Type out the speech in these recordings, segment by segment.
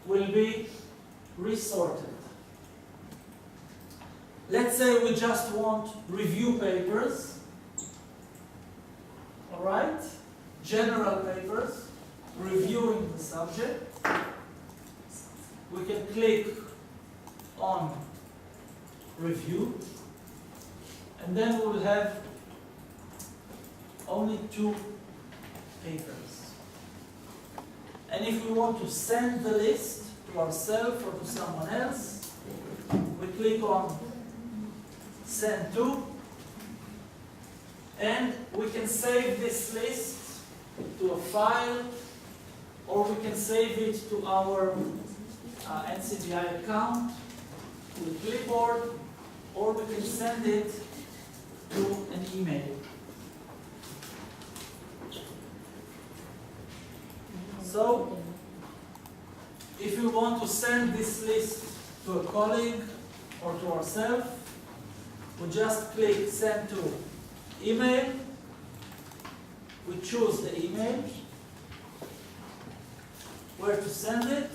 will be resorted. Let's say we just want review papers, all right? General papers, reviewing the subject. We can click on review, and then we will have only 2 papers. And if we want to send the list to ourselves or to someone else, we click on send to, and we can save this list to a file, or we can save it to our NCBI account, to the clipboard, or we can send it to an email. So, if we want to send this list to a colleague or to ourselves, we just click send to email, we choose the email, where to send it,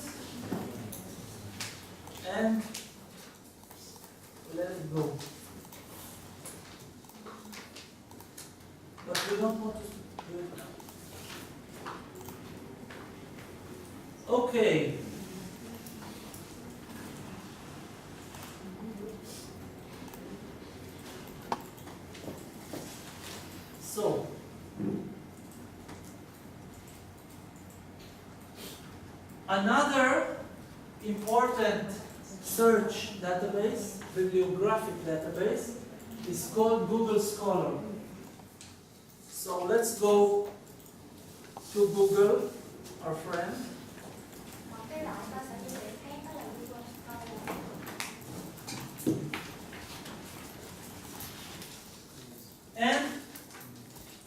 and let it go. But we don't want to do it now. Okay. So, another important search database, bibliographic database, is called Google Scholar. So let's go to Google, our friend. And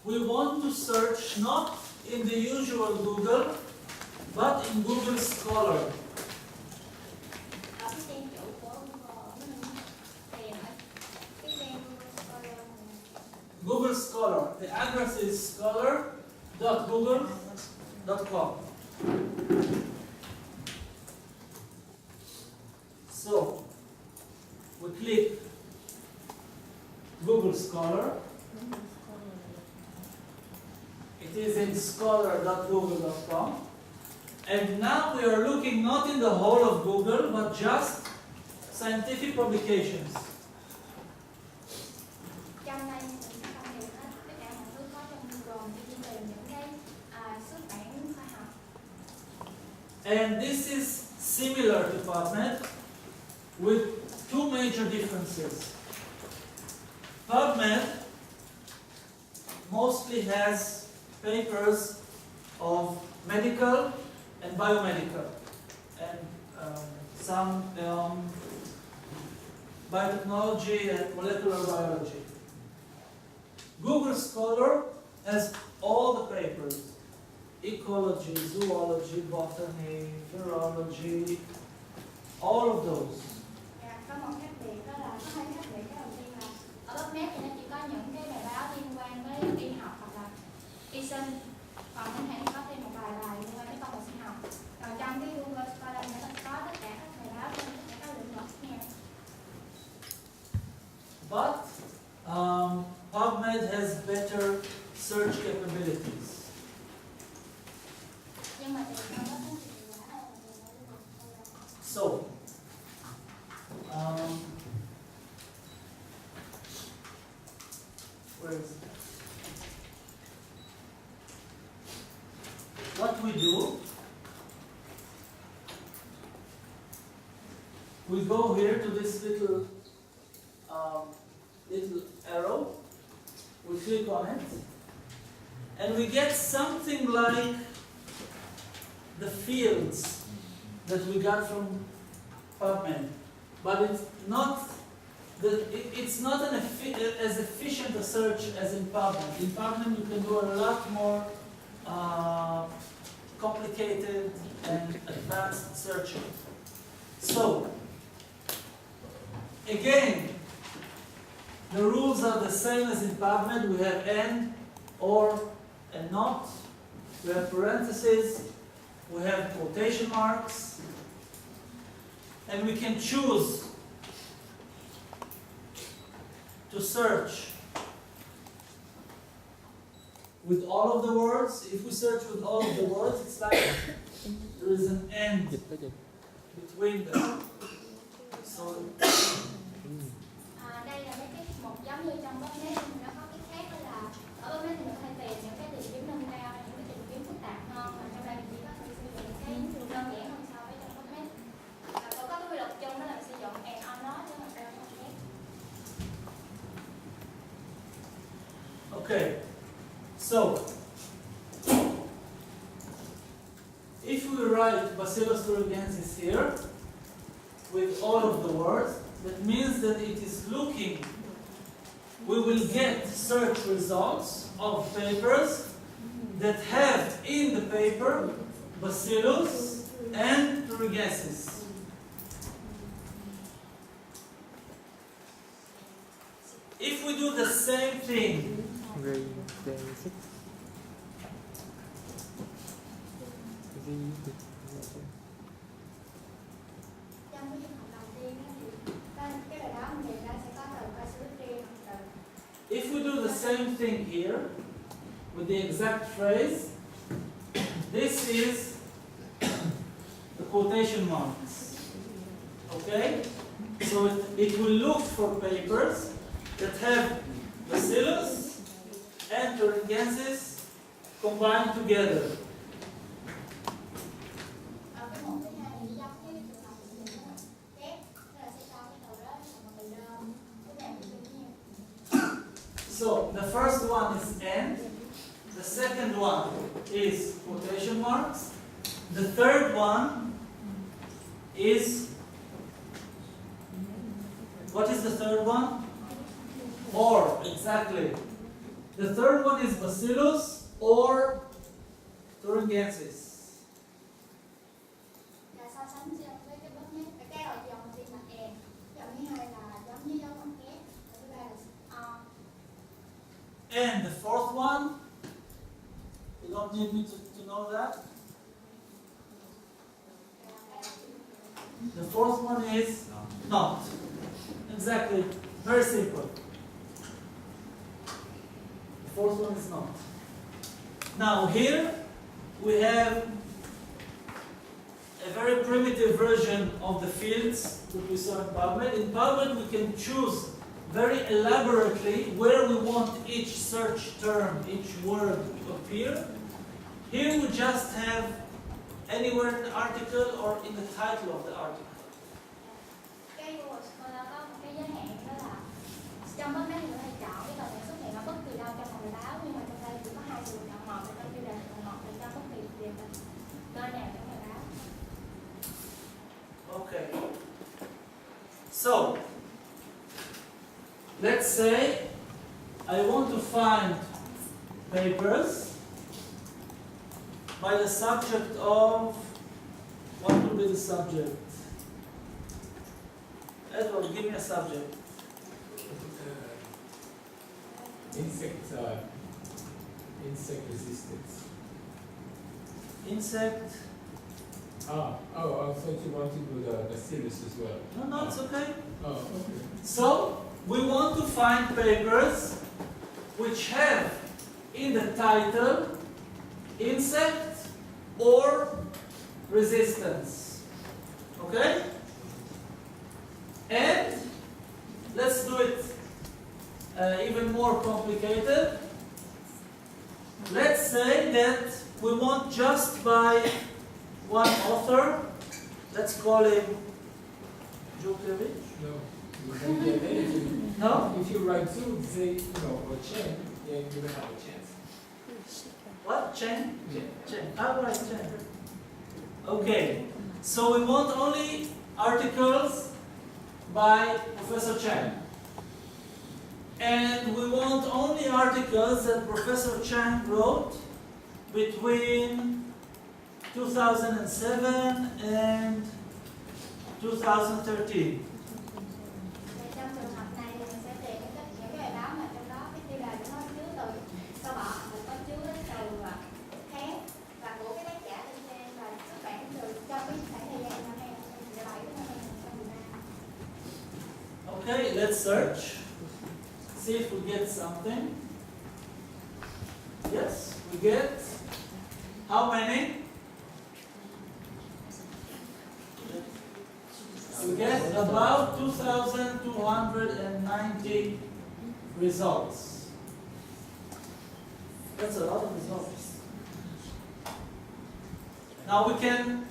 we want to search not in the usual Google, but in Google Scholar. Google Scholar. The address is scholar.google.com. So, we click Google Scholar. It is in scholar.google.com. And now we are looking not in the whole of Google, but just scientific publications. And this is similar to PubMed with 2 major differences. PubMed mostly has papers of medical and biomedical, and some biotechnology and molecular biology. Google Scholar has all the papers: ecology, zoology, botany, virology, all of those. Có một khác biệt đó là có hai khác biệt. Cái đầu tiên là ở PubMed thì nó chỉ có những cái bài báo liên quan với y học hoặc là y sinh, còn trên này có thêm một vài bài liên quan đến công nghệ sinh học. Còn trong cái Google Scholar nó có tất cả các bài báo trên tất cả các lĩnh vực khác nhau. But PubMed has better search capabilities. Nhưng mà thì nó có So, where is it? What we do, we go here to this little arrow, we click on it, and we get something like the fields that we got from PubMed, but it's not as efficient a search as in PubMed. In PubMed, you can do a lot more complicated and advanced searching. So, again, the rules are the same as in PubMed. We have and, or, and not. We have parentheses. We have quotation marks. and we can choose to search with all of the words. If we search with all of the words, it's like there is an end between them. So đây là mấy cái một giống như trong .NET thì nó có cái khác đó là ở .NET thì mình có thể tìm những cái tìm kiếm nâng cao, những cái tìm kiếm phức tạp hơn, mà trong đây mình chỉ có thể sử dụng cái đơn giản hơn so với trong .NET. Và có cái quy luật chung đó là mình sử dụng and on nó chứ không phải trong .NET. okay, so if we write Bacillus thuringiensis here with all of the words, that means that it is looking, we will get search results of papers that have in the paper Bacillus and thuringiensis. If we do the same thing Trong cái trường hợp đầu tiên á thì cái bài đó mình tìm ra sẽ có từ Bacillus riêng từ. If we do the same thing here with the exact phrase, this is the quotation marks. Okay? So it will look for papers that have Bacillus and thuringiensis combined together. Ở cái mục thứ hai thì giống như trường hợp mình dùng đó kép, là sẽ có cái từ đó là một từ đơn, cái này mình dùng nhiều. So the first one is and, the second one is quotation marks, the third one is, what is the third one? Or, exactly. The third one is Bacillus or thuringiensis. Là so sánh với cái .NET, cái đầu dòng đầu tiên là and, dòng thứ hai là giống như dấu ngoặc kép, và thứ ba là on. And the fourth one, you don't need me to know that. The fourth one is not. Exactly. Very simple. The fourth one is not. Now here we have a very primitive version of the fields that we saw in PubMed. In PubMed we can choose very elaborately where we want each search term, each word to appear. Here we just have anywhere in the article or in the title of the article. Cái Google Scholar có một cái giới hạn đó là trong .NET thì có thể chọn cái từ này xuất hiện ở bất kỳ đâu trong một bài báo, nhưng mà trong đây chỉ có hai sự lựa chọn, một là trong tiêu đề và một là trong bất kỳ điều nơi nào trong bài báo. Okay. So, let's say I want to find papers by the subject of, what will be the subject? Edward, give me a subject. Insect resistance. Insect? I thought you wanted to do the Bacillus as well. No, it's okay. Oh, okay. So, we want to find papers which have in the title insect or resistance. Okay? And let's do it even more complicated. Let's say that we want just by one author. Let's call him Djokovic. No, you can get anything. No? If you write two, say, or Chen, then you will have a chance. What? Chen? Chen. I'll write Chen. Okay. So we want only articles by Professor Chen. And we want only articles that Professor Chen wrote between 2007 and 2013. Trong trường hợp này thì mình sẽ tìm những cái bài báo mà trong đó cái tiêu đề của nó chứa từ sâu bọ, mình có chứa cái từ khác và của cái tác giả trên và xuất bản từ trong cái khoảng thời gian năm 2007 đến năm 2013. Okay, let's search. See if we get something. Yes, we get how many? We get about 2,290 results. That's a lot of results. Now we can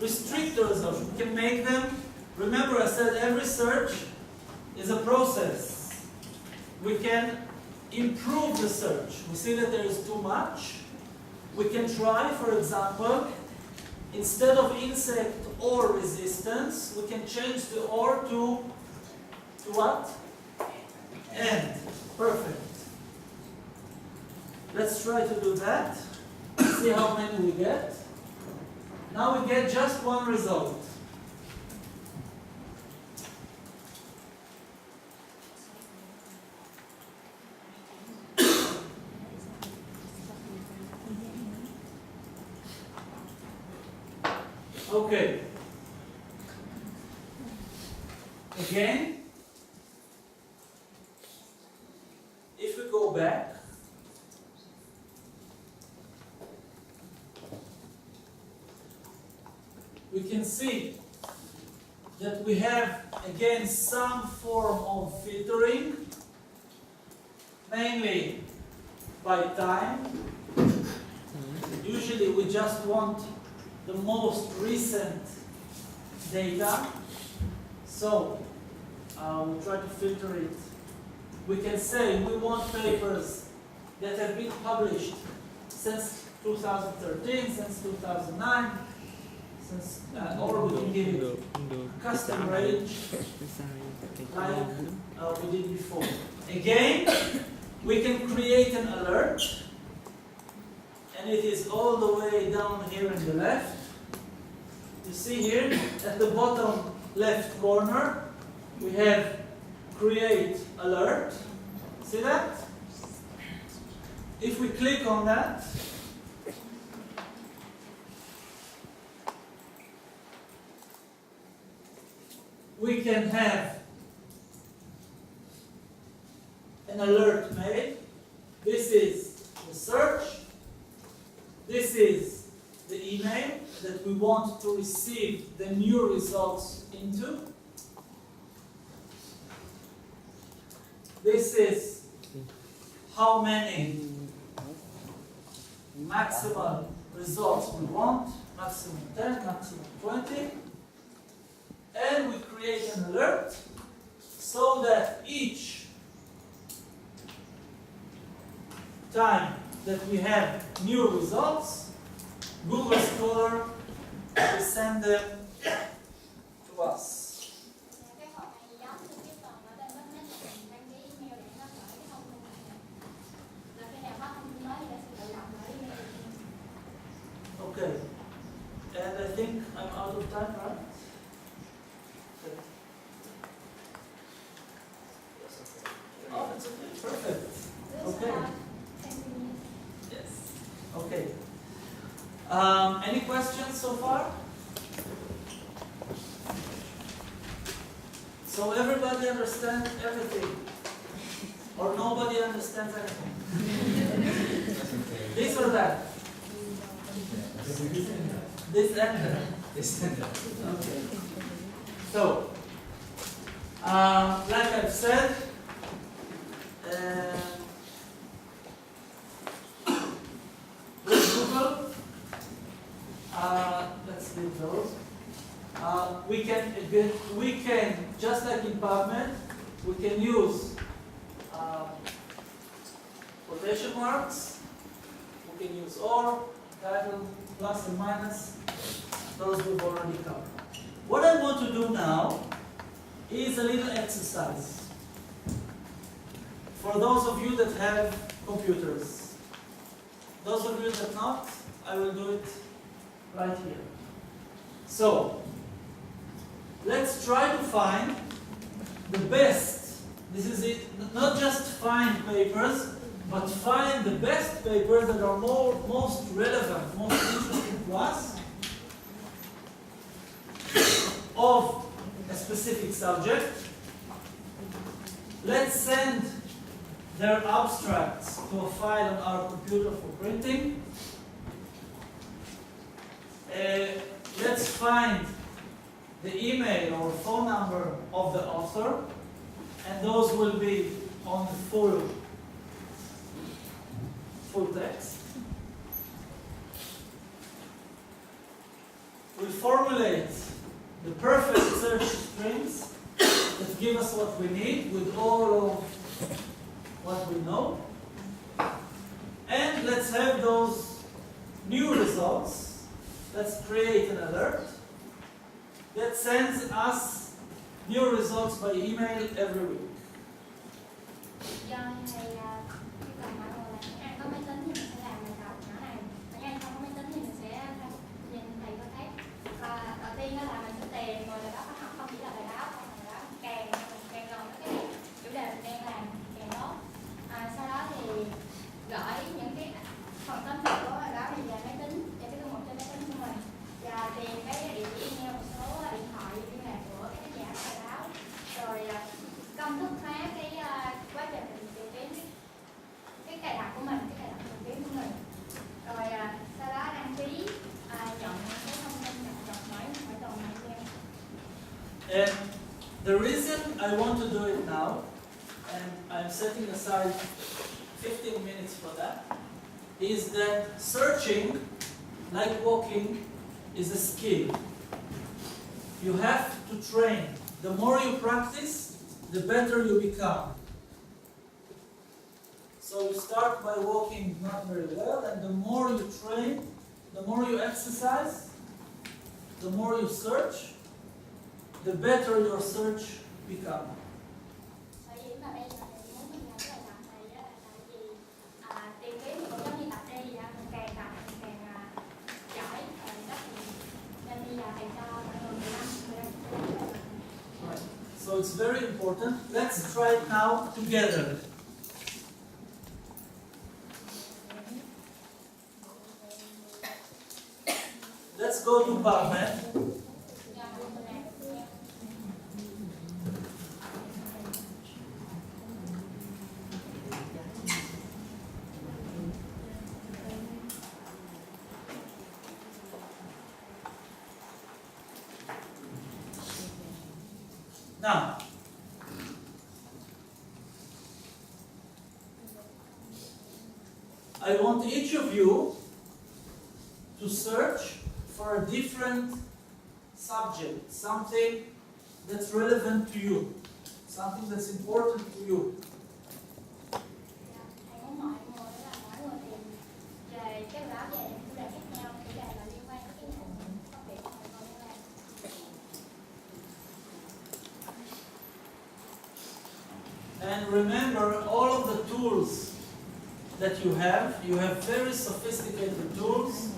restrict the results. We can make them. Remember, I said every search is a process. We can improve the search. We see that there is too much. We can try, for example, instead of insect or resistance, we can change the or to what? And. Perfect. Let's try to do that. See how many we get. Now we get just one result. Okay. Again, if we go back, we can see that we have again some form of filtering, mainly by time. Usually we just want the most recent data, so we'll try to filter it. We can say we want papers that have been published since 2013, since 2009, since, or we can give it custom range like we did before. Again, we can create an alert, and it is all the way down here in the left. You see here at the bottom left corner we have create alert. See that? If we click on that, we can have an alert made. This is the search. This is the email that we want to receive the new results into. This is how many maximum results we want, maximum 10, maximum 20. And we create an alert so that each time that we have new results, Google Scholar will send them to us. Cái hộp này giống như cái phần ở bên botnet là mình đăng ký email để nó gửi cái thông tin này. Là khi nào có thông tin mới thì nó sẽ tự động gửi email. Okay. And I think I'm out of time, right? Oh, it's okay. Perfect. Okay. Yes. Okay. Any questions so far? So everybody understands everything, or nobody understands anything? This or that? This and that. Okay. So, like I've said, with Google, let's leave those. We can just like in PubMed, we can use quotation marks. We can use or, title, plus and minus. Those we've already covered. What I want to do now is a little exercise for those of you that have computers. Those of you that not, I will do it right here. So, let's try to find the best. This is it. Not just find papers, but find the best papers that are most relevant, most interesting to us of a specific subject. let's send their abstracts to a file on our computer for printing. Let's find the email or phone number of the author, and those will be on the full text. We formulate the perfect search strings that give us what we need with all of what we know. And let's have those new results. Let's create an alert that sends us new results by email every week. Do thầy khi cần nói là những ai có máy tính thì mình sẽ làm bài tập nhỏ này, những ai không có máy tính thì mình sẽ nhìn thầy có thấy. Và đầu tiên đó là mình sẽ tìm rồi là đó có học không chỉ là bài báo không là bài báo kèm gần với cái chủ đề mình đang làm kèm đó. Sau đó thì gửi những cái phần tóm tắt của bài báo này về máy tính, về cái thư mục trên máy tính của mình, và tìm cái địa chỉ email, một số điện thoại liên lạc của cái tác giả bài báo, rồi công thức hóa cái quá trình mình tìm kiếm cái cài đặt của mình, cái cài đặt tìm kiếm của mình, rồi sau đó đăng ký nhận cái thông tin nhập mỗi tuần này theo. And the reason I want to do it now, and I'm setting aside 15 minutes for that, is that searching, like walking, is a skill. You have to train. The more you practice, the better you become. So you start by walking not very well, and the more you train, the more you exercise, the more you search, the better your search becomes. Bởi vì mà bây giờ thì muốn mình làm cái bài tập này á, là tại vì tìm kiếm thì cũng giống như tập đi vậy, mình càng tập mình càng giỏi, rồi đó thì nên bây giờ thầy cho mọi người 15 phút. Right. So it's very important. Let's try it now together. Let's go to PubMed. Now, I want each of you to search for a different subject, something that's relevant to you, something that's important to you. Thầy muốn mọi người là mỗi người tìm về cái báo về những chủ đề khác nhau, chủ đề là liên quan đến cái ngành công việc của mọi người đang làm. And remember, all of the tools that you have very sophisticated tools.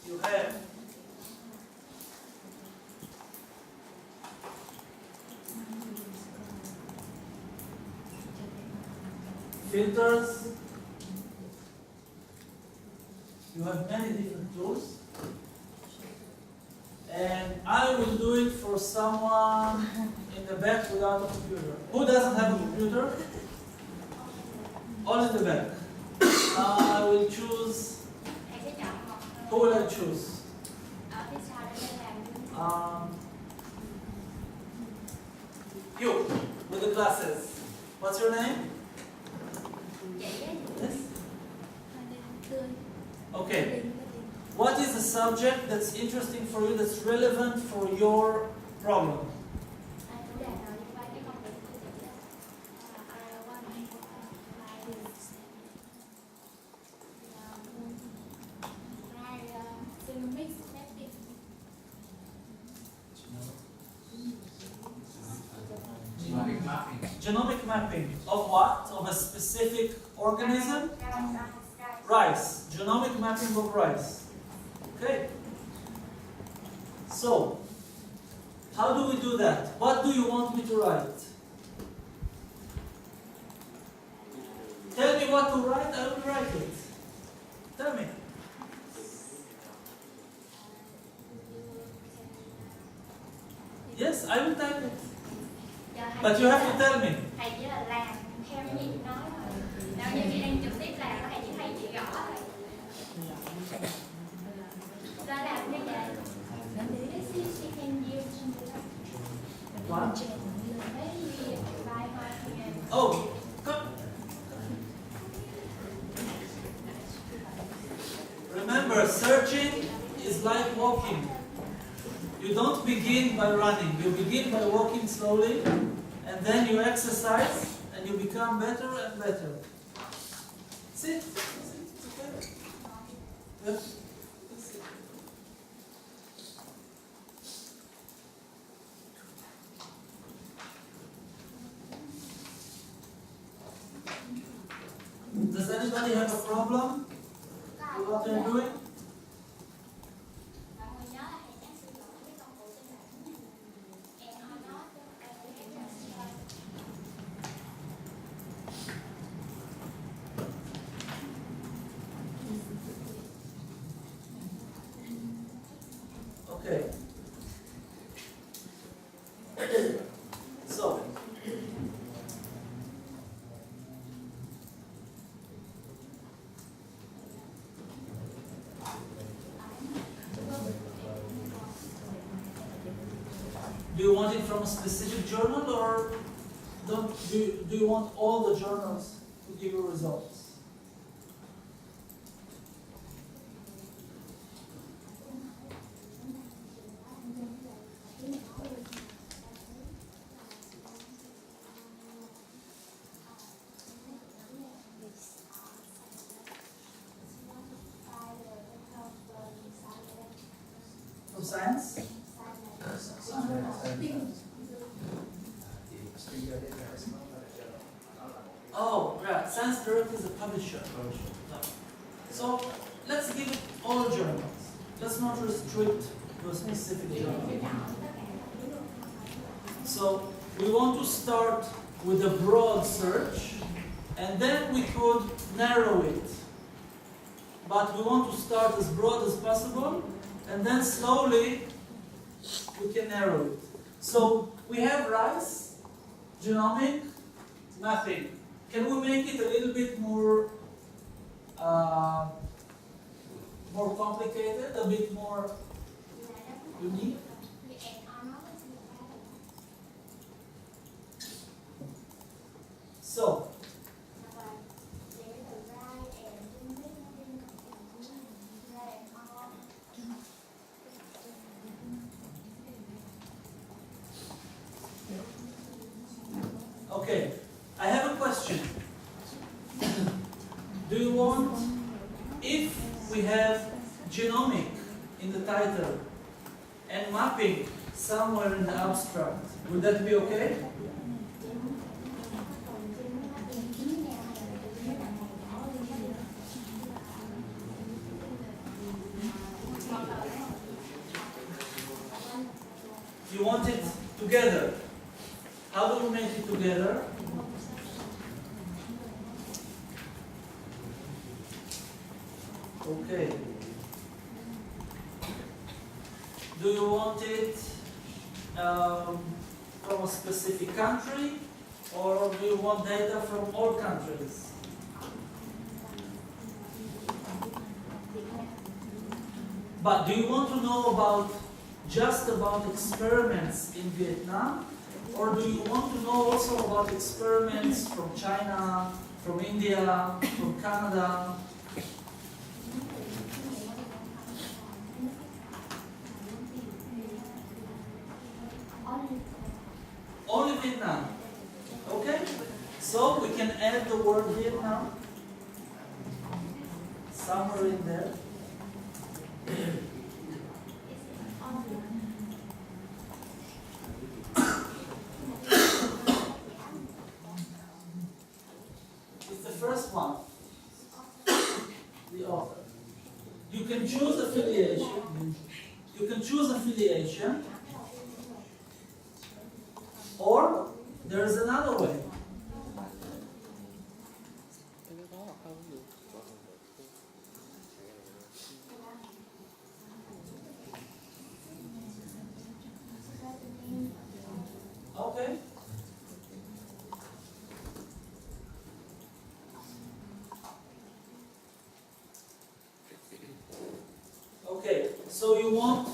You have filters, you have many different tools, and I will do it for someone in the back without a computer. Who doesn't have a computer? All in the back. I will choose. Thầy sẽ chọn một Who will I choose? ở phía sau để lên làm. You, with the glasses. What's your name? Chị ấy Yes. tươi. Okay. What is a subject that's interesting for you, that's relevant for your problem? Chủ đề nào liên quan đến công việc của chị đó? Genomic mapping. Genomic mapping of what? Of a specific organism? Rice. Genomic mapping of rice. Okay. So, how do we do that? What do you want me to write? Tell me what to write, I will write it. Tell me. Yes, I will type it. Giờ But you have to tell me. Thầy chỉ là làm theo những gì chị nói thôi. Nếu như chị đang trực tiếp làm thầy chỉ thấy chị gõ thôi. Ra làm cái gì? This is she can use What? maybe by her. Oh, come. Remember, searching is like walking. You don't begin by running. You begin by walking slowly, and then you exercise, and you become better and better. Sit. Sit. It's okay. Yeah. Sit. Does anybody have a problem with what they're doing? Mọi người nhớ là hãy nhắc sử dụng cái công cụ trên bảng này. And or not, Okay. So, do you want it from a specific journal, or do you want all the journals to give you results? From science? Oh, yeah, Science Direct is a publisher. So let's give it all journals. Let's not restrict to a specific journal. So we want to start with a broad search, and then we could narrow it. But we want to start as broad as possible, and then slowly we can narrow it. So we have rice, genomic, nothing. Can we make it a little bit more complicated, a bit more unique? So, okay, I have a question. Do you want, if we have genomic in the title and mapping somewhere in the abstract, would that be okay? You want it together. How do we make it together? Okay. Do you want it from a specific country, or do you want data from all countries? But do you want to know just about experiments in Vietnam, or do you want to know also about experiments from China, from India, from Canada? Only Vietnam. Okay? So we can add the word Vietnam somewhere in there. It's the first one. The author. You can choose affiliation. You can choose affiliation. Or there is another way. Okay. So you want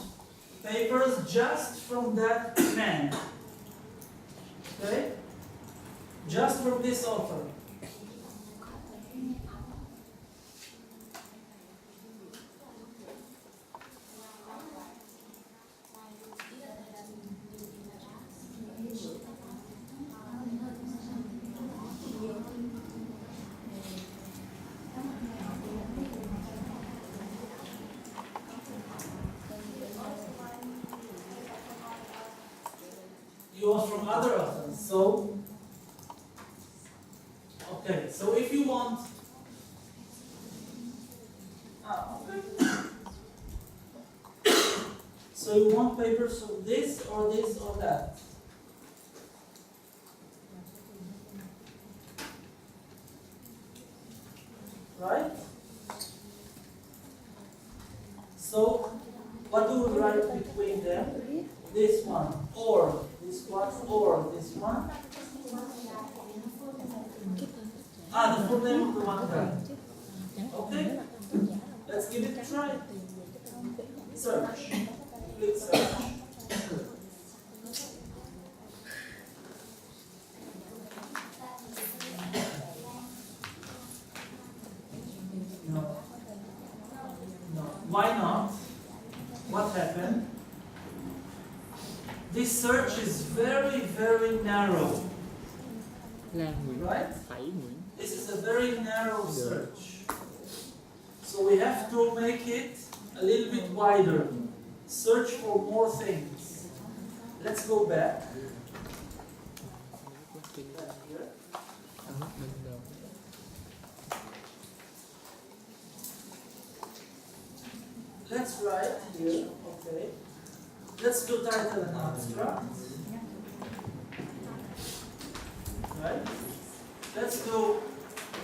papers just from that man. Okay? Just from this author. You want from other authors. So, okay, so if you want, okay. So you want papers of this or that. Right? So, what do we write between them? This one, or this one, or this one. The full name of the one guy. Okay? Let's give it a try. Search. Click search. No. No. Why not? What happened? This search is very, very narrow. Right? This is a very narrow search. So we have to make it a little bit wider. Search for more things. Let's go back. Back here. Let's write here, okay. Let's do title and abstract. Right? Let's do,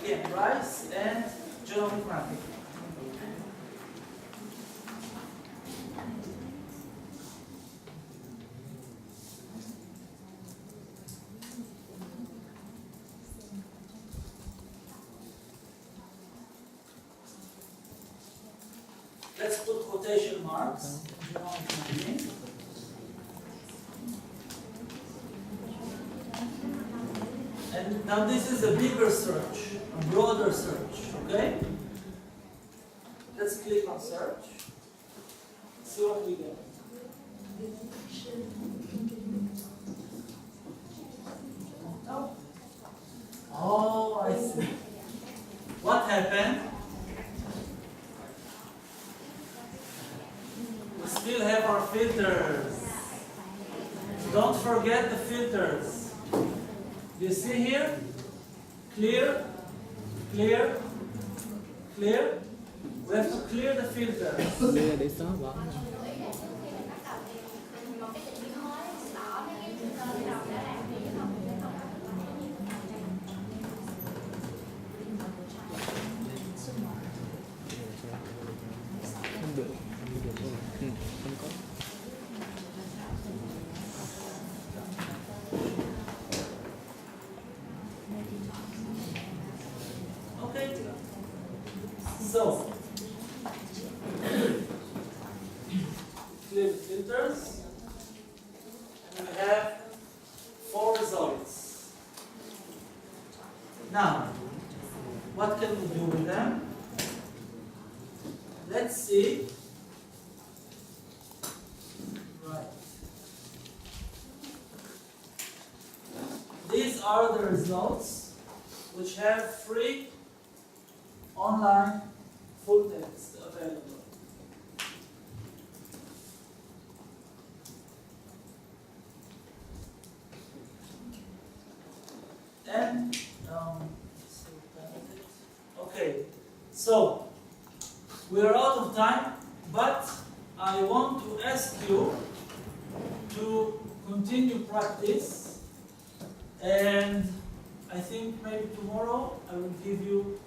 again, rice and genomic mapping. Let's put quotation marks. Genomic mapping. And now this is a bigger search, a broader search, okay? Let's click on search. See what we get. Oh, I see. What happened? We still have our filters. Don't forget the filters. You see here? Clear, clear, clear. We have to clear the filters. Okay. So, clear the filters. And we have 4 results. Now, what can we do with them? Let's see. Right. These are the results which have free online full text available. And okay, so we are out of time, but I want to ask you to continue practice, and I think maybe tomorrow I will give you